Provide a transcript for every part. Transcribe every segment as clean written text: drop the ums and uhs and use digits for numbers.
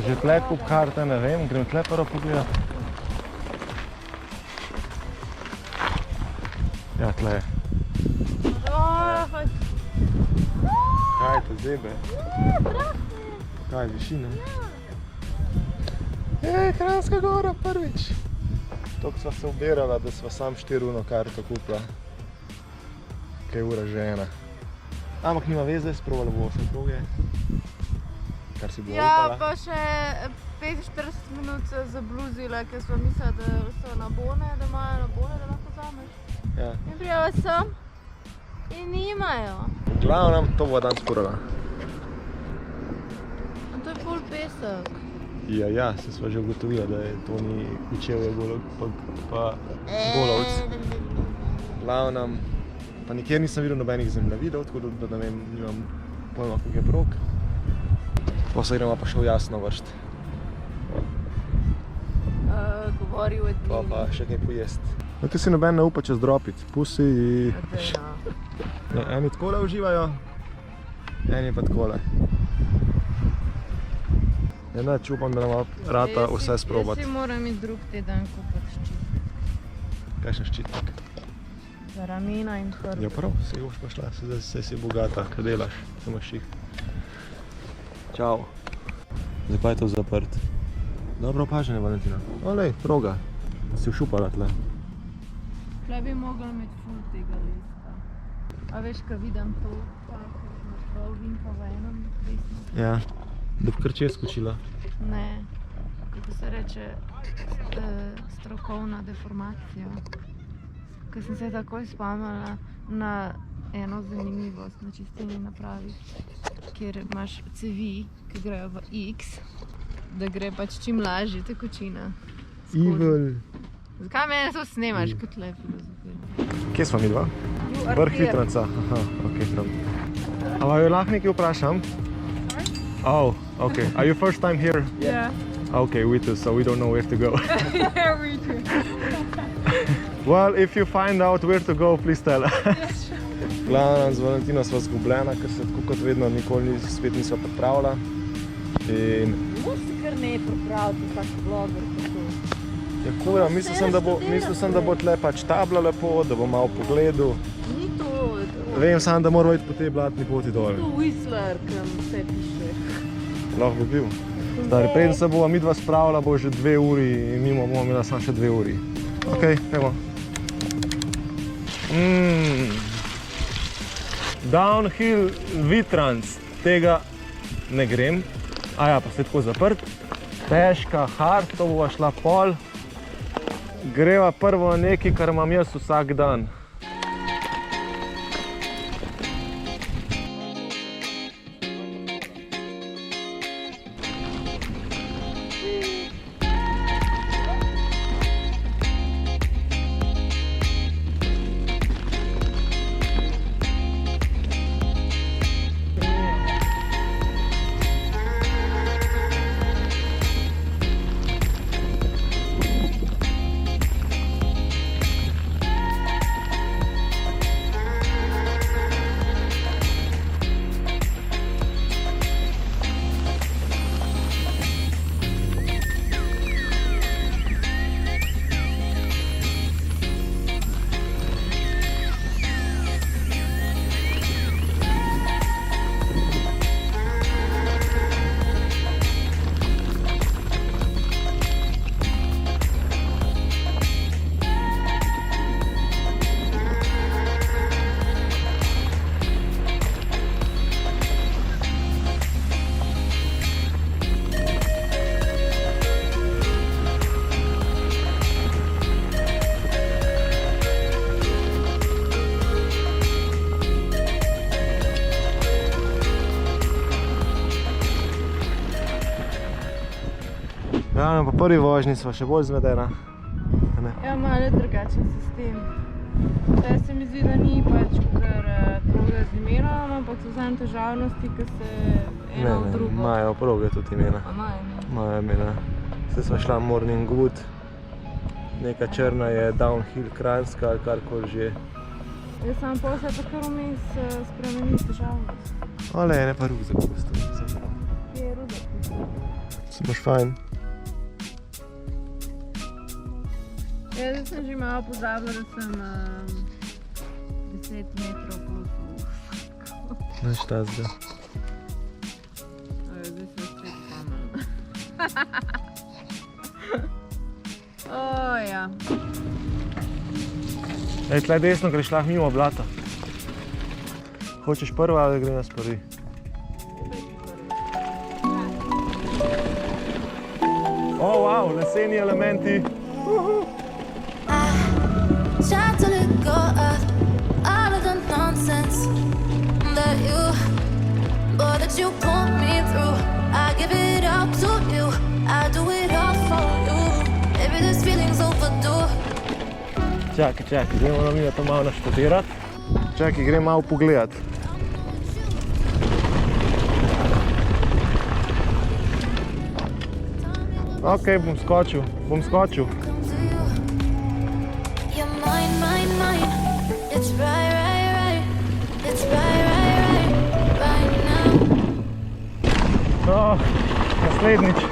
Že tle kup karte, ne vem, grem tle prvo pogledat. Ja, tle je. Kaj je to zebe? Kaj je višina? Kranjska gora prvič. Toliko sva se ubirala, da sva sam 4-urno karto kupila. Kaj ura že ena. Ampak nima veze, sprovala bo 8 proge. Kar si bo upala. Ja, pa še 45 minut se zabluzila, ker smo mislili, da so nabone, da imajo nabone, da lahko vzameš. Ja. In prijava sem in nimajo. Glavnem, to bo dan sporala. In to je ful pesek. Ja, se sva že ugotovila, da je to ni Kučevje pa Golovc. Glavnem, pa nikjer nisem videl nobenih zemljevidov, tako da ne vem, nimam pojma, koliko je prog. Pa se gremo pa še v Jasno vršt. Govori o edini. Pa še kaj pojest. No, ti si noben ne upa čez dropit. Pusi. Eni takole uživajo, eni pa takole. Enač upam, da nam rata vse sprobati. Jaz si moram iti drug teden kupiti ščitnik. Kakšen ščitnik? Za ramena in hrbet. Ja prav, si boš pa šla, saj si bogata, kaj delaš, se imaš jih. Čau. Zakaj je to zaprt? Dobro opažanje, Valentina. Olej, proga. Si všupala tle. Tle bi mogla imeti ful tega lista. A veš, kaj vidim to, kakšno prav vinka v enem desno? Ja. Da bi kar čez skočila. Ne, kako se reče, strokovna deformacija. Ker sem se takoj spomnila na eno zanimivost na čistilni napravi, kjer imaš cevi, ki grejo v X, da gre pač čim lažje tekočina. Evil. Zakaj mene to snemaš kot le filozofija? Kje smo mi dva? Vrh Vitranca. Aha, okej, prav. A jo lahko nekaj vprašam? Oh, okay. Are you first time here? Yeah. Okay, we too, so we don't know where to go. Yeah, we do. Well, if you find out where to go, please tell us. Yes, sure. Glavno, z Valentino sva zgubljena, ker se tako kot vedno nikoli spet nisva pripravila. In... Moš se kar ne pripraviti, tak vloger tako. Ja, kura, mislil sem, da bo tle pač tabla lepo, da bo malo pogledal. Ni to. Vem sam, da moramo iti po tej blatni poti dol. To Whistler, kam vse piše. Lahko bi bil. Stari, preden se bova midva spravila, bo že 2 uri in mi bomo imela samo še 2 uri. Okej, pojmo. Downhill Vitranc, tega ne grem. Aja, pa se tako zaprt. Težka, hard, to bova šla pol. Greva prvo nekaj, kar imam jaz vsak dan. Ja, po prvi vožnji sva še bolj zmedena. Ja, malo je drugačen sistem. Zdaj se mi zdi, da ni pač kar proga z imenom, ampak so samo težavnosti, ki se eno v drugo. Ne, imajo proge tudi imena. A imajo imena? Imajo imena. Zdaj sva šla Morning Wood. Neka črna je Downhill Kranjska ali karkoli že. Jaz sam pol se pa kar vmes spremeni težavnost. Ale, ne pa ruk za pusto. Kje je rudek? Se imaš fajn? Zdaj sem že malo pozabila, da sem 10 metrov plus. Znaš ta zdaj? Zdaj sem spet pametna. Ja. Ej, tle desno greš lahko mimo blata. Hočeš prva ali gre nas prvi? Wow, leseni elementi. Tried to let go of all of the nonsense that you put me through. I give it all to you. I do it all for you. Maybe this feeling's overdue. Čakaj, gremo na mi to malo naštudirati. Čakaj, grem malo pogledat. Ok, bom skočil. Come to you. You're mine. It's right. It's right now. Naslednjič.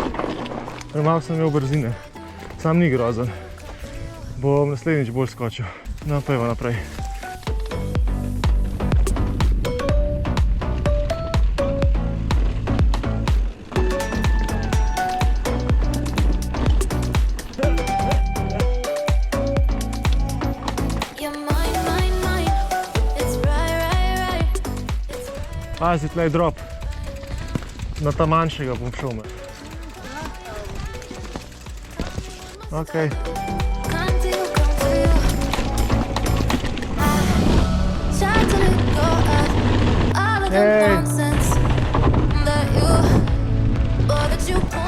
Malo sem imel brzine. Sam ni grozen. Bom naslednjič bolj skočil. No, pa evo naprej. Pazi, tle je drop. Na ta manjšega bom šel. Ok.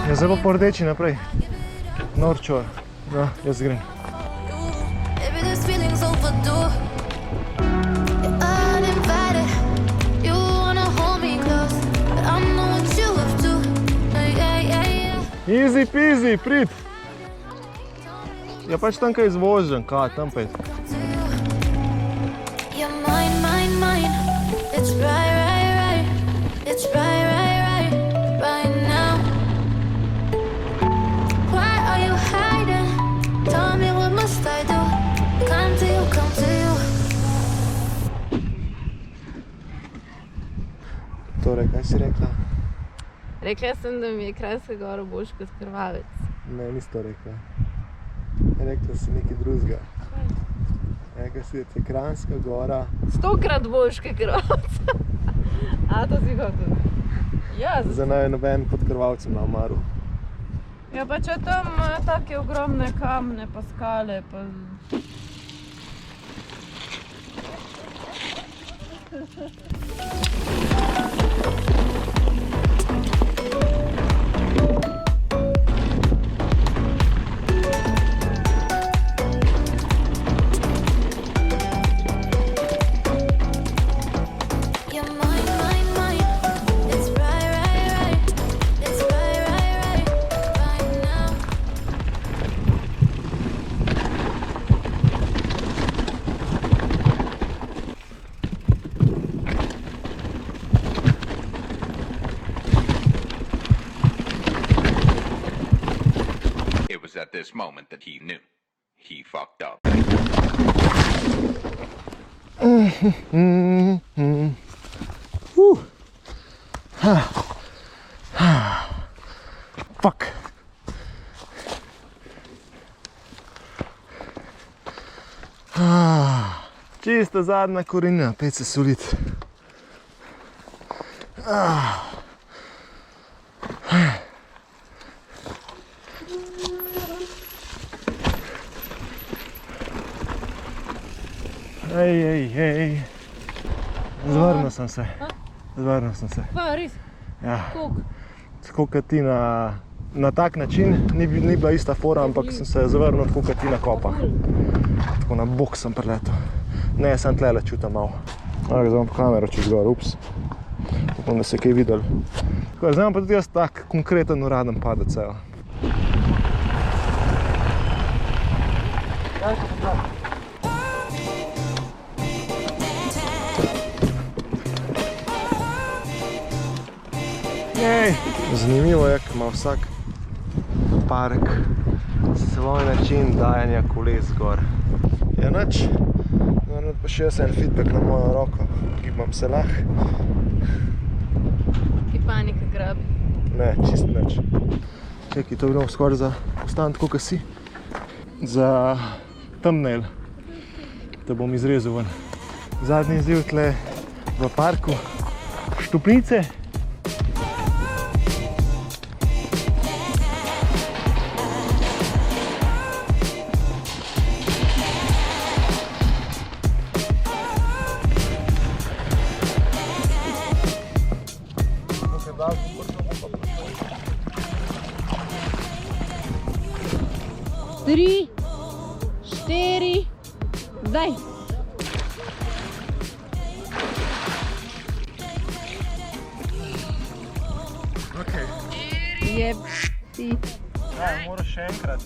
Ja, zdaj bo po rdeči naprej. Norčor. No, jaz grem. Easy peasy, prid. Ja pač tam kaj izvožen, kaj tam pa je. You're mine. It's right. It's right now. Why are you hiding? Tell me what must I do? Come to you. Torej, kaj si rekla? Rekla sem, da mi je Kranjska Gora boljša kot Krvavec. Ne, nisi to rekla. Rekla si nekaj drugega. Rekla si, da je Kranjska Gora 100-krat boljša kot Krvavec. A, to si hotel. Ja, za naj noben pod Krvavcem na omaru. Ja, pa če tam take ogromne kamne pa skale pa... At this moment that he knew he fucked up. Fuck. Čista zadnja korenina, pet se solit. Ej. Zvrnil sem se. Pa, res? Ja. Koliko? Tako kot ti na tak način, ni bila ista fora, ampak sem se zavrnil tako kot ti na kopah. Tako na bok sem preletel. Ne, sem tlele čutam malo. Zdaj bom po kamero čez gor, ups. Upam, da se je kaj videl. Zdaj imam pa tudi jaz tak konkreten uraden padec, evo. Zanimivo je, ko ima vsak park, svoj način dajanja koles gor. Ja, nič. Pa še jaz en feedback na mojo roko, gibam se lahko. Ki panika grabi. Ne, čist nič. Čekaj, to je bilo skoraj za postan tako, kot si. Za thumbnail. Te bom izrezal ven. Zadnji izziv tle v parku. Stopnice. Tri, štiri, zdaj. Okay. Jeb ti. Ja, moraš še enkrat.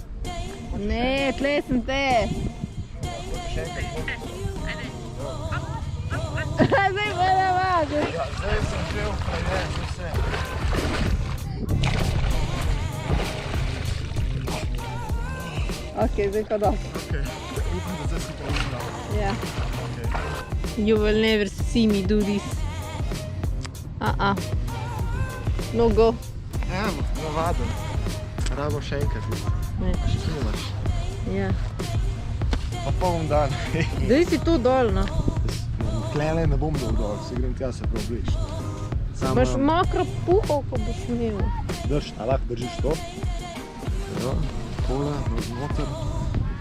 Ne, tle sem te. Še enkrat. Zdaj pa ne važeš. Ja, zdaj sem že uprejen za vse. Ok, zdaj pa dobro. Ok, upam, da zdaj si to uznal. Ja. Ok. You will never see me do this. No go. Evo, navaden. Rabo še enkrat. Ne. Še snimaš. Ja. Pa bom dan. Daj si to dol, no. Tlele ne bom dol dol, se grem tja se preoblič. Baš mokro puhal, ko boš imel. Drž, a lahko držiš to? Ja, tole, raznoter.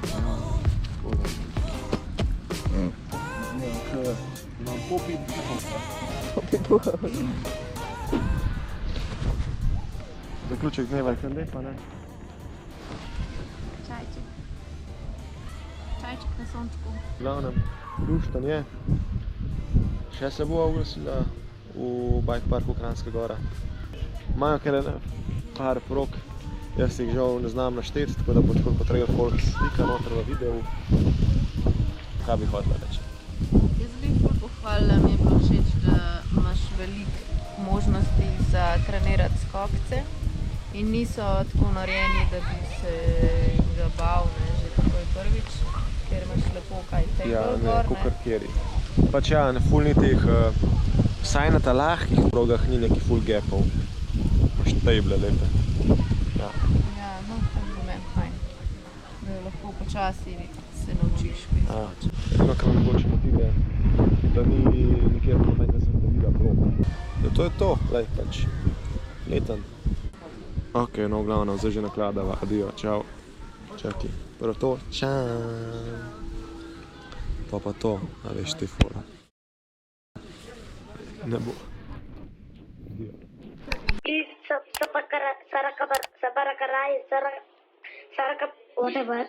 Ja, tole. Ja, imam popi puhovca. Popi puhal. Zaključek dneva je kar lep, pa ne? Čajček. Čajček na sončku. V glavnem, luštan je. Še se bo oglasila v bike parku Kranjska Gora. Imajo kele par prog, jaz jih žal ne znam našteti, tako da bo tako potreba folk slika noter v videu. Kaj bi hotela reči? Jaz bi ful pohvalila, mi je bilo všeč, da imaš veliko možnosti za trenirati skokce in niso tako narejeni, da bi se ga bal, ne, že takoj prvič, ker imaš lepo kaj table Ja, ne, gor, kakor kjeri. Pač ja, ful ni teh, vsaj na ta lahkih progah ni neki ful gapov. Imaš table lepe. Ja. Ja, no, to je meni fajn. Da lahko počasi se naučiš. Edino, kar me mogoče motive, da ni nikjer nobenega zanimivega proga. Ja, to je to, lej, pač, leten. Ok, no, v glavnem, zdaj že nakladava, adijo, čau. Čakaj, prvo to, čau. Pa to, a veš, te fora. Ne bo. Adijo. Please, whatever.